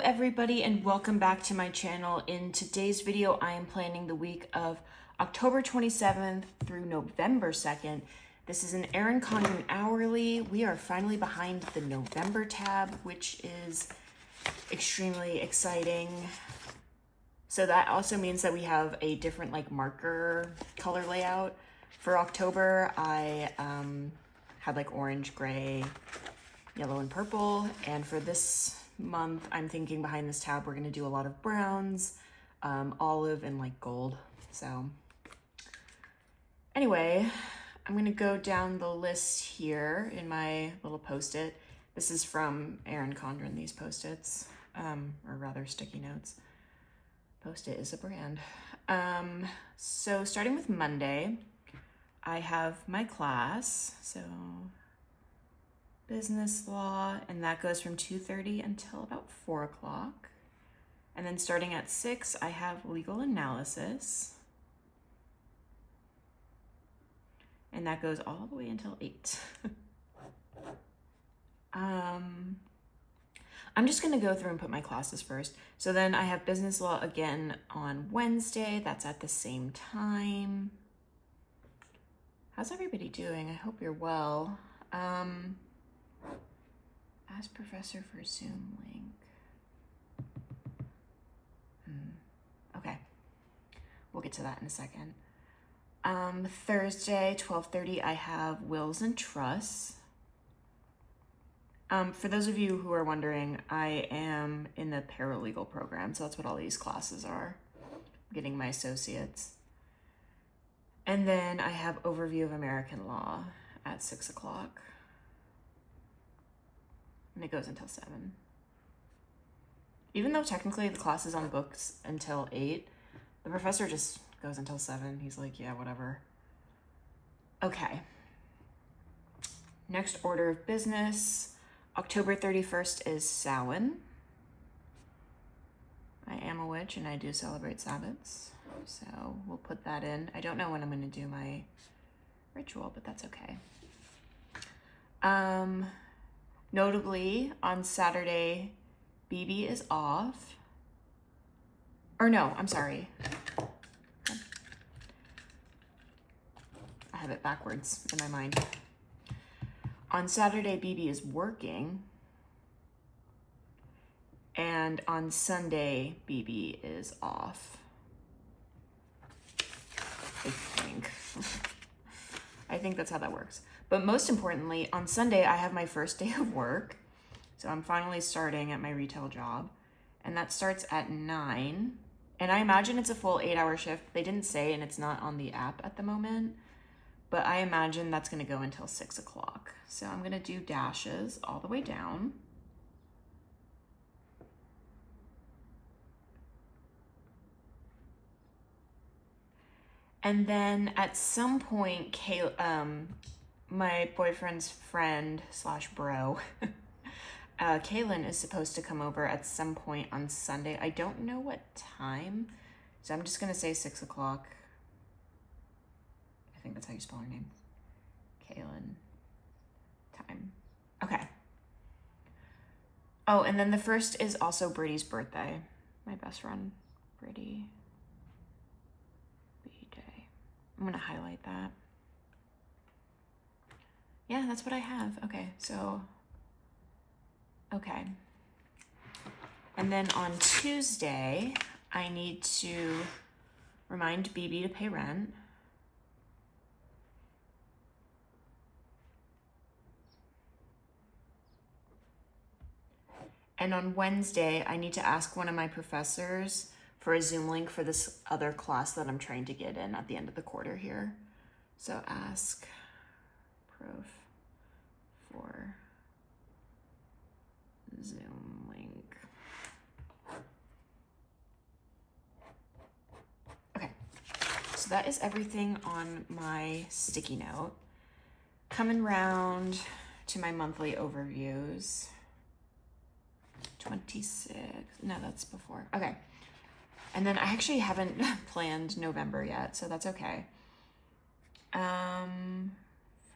everybody, and welcome back to my channel. In today's video, I am planning the week of October 27th through November 2nd. This is an Erin Condren hourly. We are finally behind the November tab, which is extremely exciting. So that also means that we have a different marker color layout. For October, I had orange, gray, yellow, and purple. And for this month, I'm thinking behind this tab, we're gonna do a lot of browns, olive, and gold. So anyway, I'm gonna go down the list here in my little post-it. This is from Erin Condren, these post-its, or rather sticky notes. Post-it is a brand. So starting with Monday, I have my class, so business law, and that goes from 2:30 until about 4 o'clock. And then starting at 6, I have legal analysis. And that goes all the way until 8. I'm just gonna go through and put my classes first. So then I have business law again on Wednesday. That's at the same time. How's everybody doing? I hope you're well. Ask professor for Zoom link. Okay, we'll get to that in a second. Thursday, 12:30, I have wills and trusts. For those of you who are wondering, I am in the paralegal program, so that's what all these classes are. I'm getting my associates. And then I have overview of American law at 6 o'clock. And it goes until 7. Even though technically the class is on books until 8, the professor just goes until 7. He's like, yeah, whatever. Okay. Next order of business. October 31st is Samhain. I am a witch and I do celebrate Sabbats. So we'll put that in. I don't know when I'm going to do my ritual, but that's okay. Notably, on Saturday, BB is off. Or no, I'm sorry. I have it backwards in my mind. On Saturday, BB is working. And on Sunday, BB is off. I think that's how that works. But most importantly, on Sunday, I have my first day of work. So I'm finally starting at my retail job. And that starts at 9. And I imagine it's a full 8-hour shift. They didn't say, and it's not on the app at the moment. But I imagine that's going to go until 6 o'clock. So I'm going to do dashes all the way down. And then at some point, my boyfriend's friend / bro, Kaylin, is supposed to come over at some point on Sunday. I don't know what time, so I'm just gonna say 6 o'clock. I think that's how you spell her name. Kaylin. Time. Okay. Oh, and then the 1st is also Brady's birthday. My best friend, Brady. I'm gonna highlight that. Yeah, that's what I have. Okay, so, okay. And then on Tuesday, I need to remind BB to pay rent. And on Wednesday, I need to ask one of my professors for a Zoom link for this other class that I'm trying to get in at the end of the quarter here. So ask prof for Zoom link. Okay, so that is everything on my sticky note. Coming round to my monthly overviews. 26, no, that's before, okay. And then I actually haven't planned November yet, so that's okay.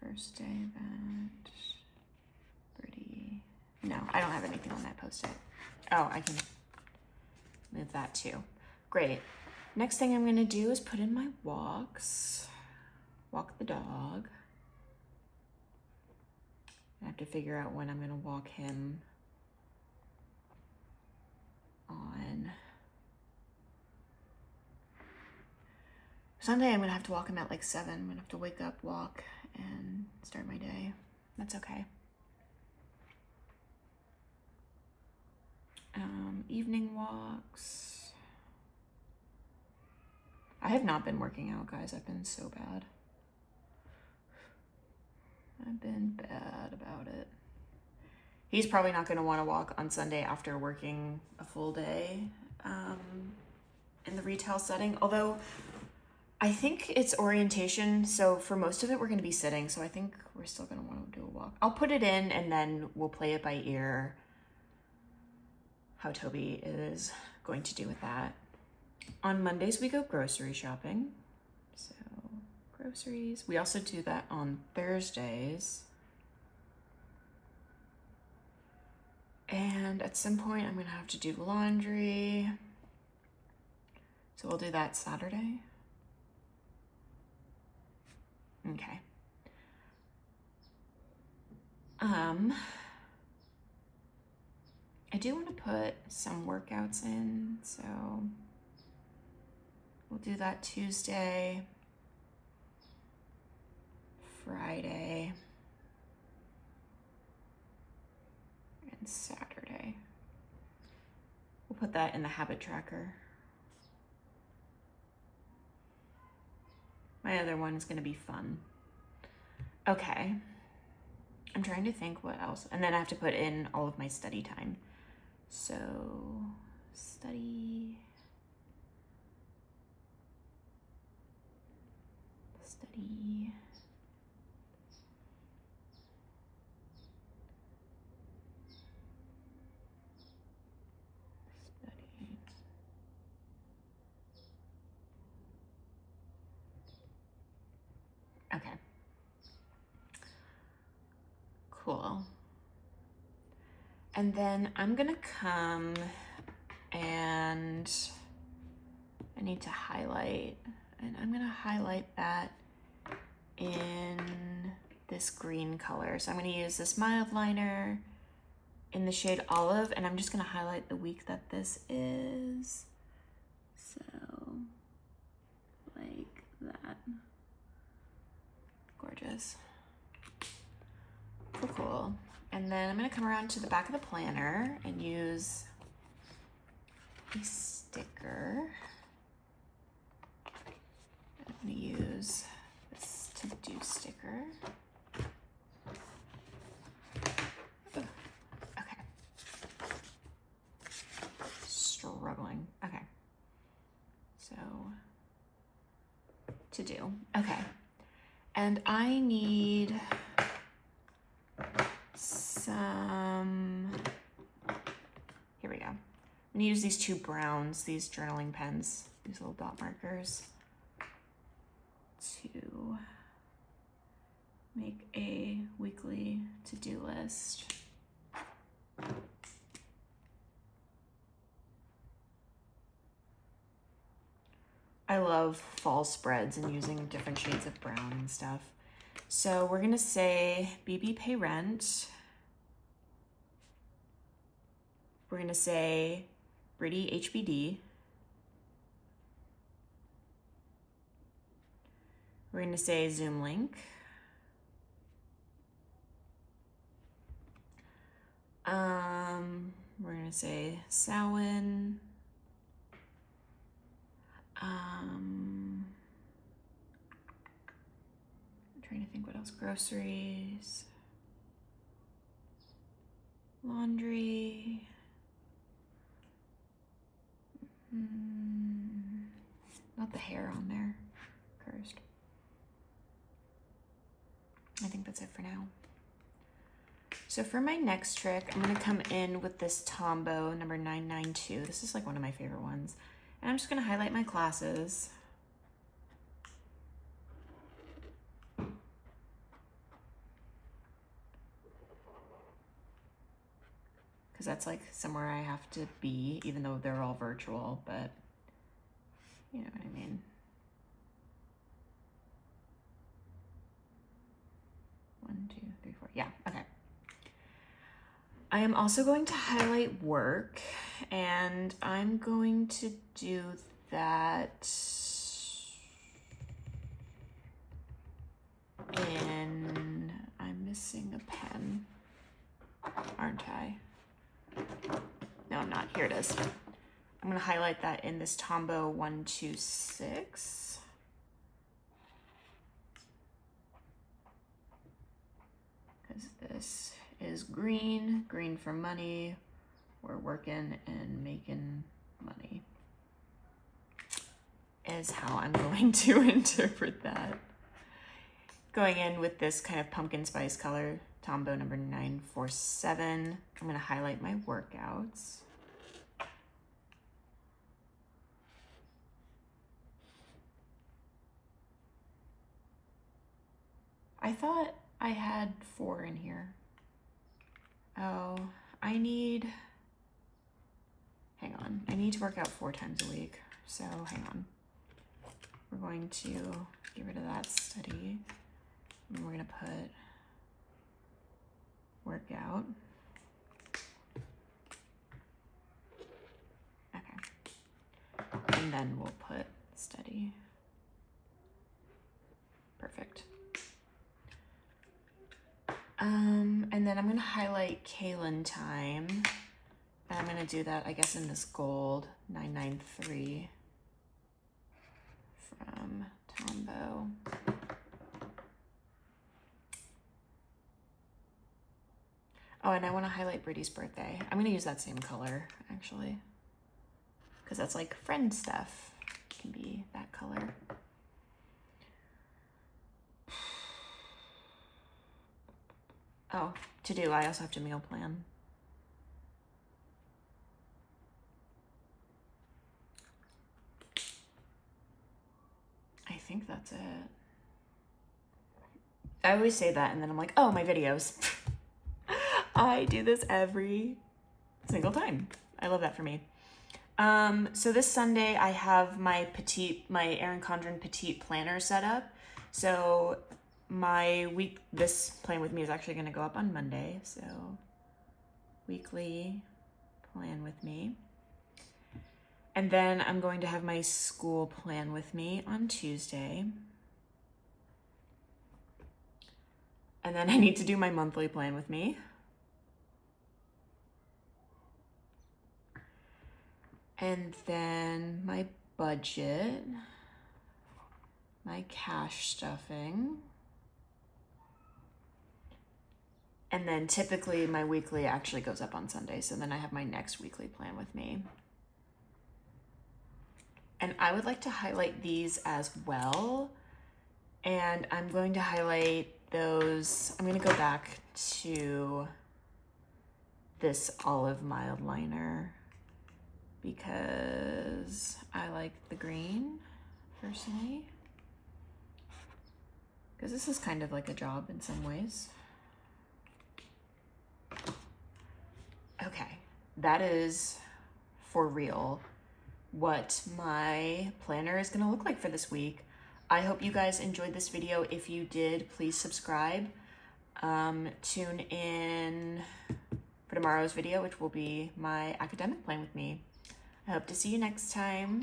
First day event, Birdie. No, I don't have anything on that post-it. Oh, I can move that too. Great. Next thing I'm gonna do is put in my walks. Walk the dog. I have to figure out when I'm gonna walk him on Sunday. I'm gonna have to walk him at like 7. I'm gonna have to wake up, walk, and start my day. That's okay. Evening walks. I have not been working out, guys. I've been so bad. I've been bad about it. He's probably not going to want to walk on Sunday after working a full day in the retail setting. Although I think it's orientation, so for most of it we're going to be sitting. So I think we're still going to want to do a walk. I'll put it in and then we'll play it by ear how Toby is going to do with that. On Mondays we go grocery shopping. So groceries. We also do that on Thursdays. And at some point I'm gonna have to do laundry. So we'll do that Saturday. Okay. I do want to put some workouts in, so we'll do that Tuesday, Friday, and Saturday. We'll put that in the habit tracker. My other one is going to be fun. Okay. I'm trying to think what else. And then I have to put in all of my study time. So, study. Okay. Cool. And then I'm gonna come and I need to highlight, and I'm gonna highlight that in this green color. So I'm gonna use this mild liner in the shade Olive, and I'm just gonna highlight the week that this is. So, like that. Gorgeous. Cool, cool. And then I'm gonna come around to the back of the planner and use a sticker. I'm gonna use this to-do sticker. Okay. Struggling. Okay. So, to do. Okay. And I need some, here we go. I'm gonna use these 2 browns, these journaling pens, these little dot markers, to make a weekly to-do list. I love fall spreads and using different shades of brown and stuff. So we're gonna say BB pay rent. We're gonna say Britty HBD. We're gonna say Zoom link. We're gonna say Samhain. I'm trying to think what else. Groceries, laundry, not the hair on there, cursed. I think that's it for now. So for my next trick, I'm gonna come in with this Tombow number 992. This is like one of my favorite ones. And I'm just gonna highlight my classes. Because that's like somewhere I have to be, even though they're all virtual, but you know what I mean. 1, 2, 3, 4. Yeah, okay. I am also going to highlight work, and I'm going to do that in, I'm missing a pen, aren't I? No, I'm not. Here it is. I'm going to highlight that in this Tombow 126. Because this is green, green for money. We're working and making money, is how I'm going to interpret that. Going in with this kind of pumpkin spice color, Tombow number 947. I'm going to highlight my workouts. I thought I had 4 in here. Oh, I need to work out 4 times a week. So hang on. We're going to get rid of that study. And we're going to put workout. Okay. And then we'll put study. Perfect. And then I'm going to highlight Kaylin time. And I'm going to do that, I guess, in this gold 993 from Tombow. Oh, and I want to highlight Brittany's birthday. I'm going to use that same color, actually, because that's like friend stuff. It can be that color. Oh, to do, I also have to meal plan. I think that's it. I always say that and then I'm like, oh, my videos. I do this every single time. I love that for me. So this Sunday I have my Erin Condren Petite planner set up. So this plan with me is actually going to go up on Monday. So weekly plan with me. And then I'm going to have my school plan with me on Tuesday. And then I need to do my monthly plan with me. And then my budget, my cash stuffing. And then typically my weekly actually goes up on Sunday. So then I have my next weekly plan with me. And I would like to highlight these as well. And I'm going to highlight those. I'm going to go back to this olive mild liner because I like the green personally. Because this is kind of like a job in some ways. Okay, that is for real what my planner is going to look like for this week. I hope you guys enjoyed this video. If you did, please subscribe. Tune in for tomorrow's video, which will be my academic plan with me. I hope to see you next time.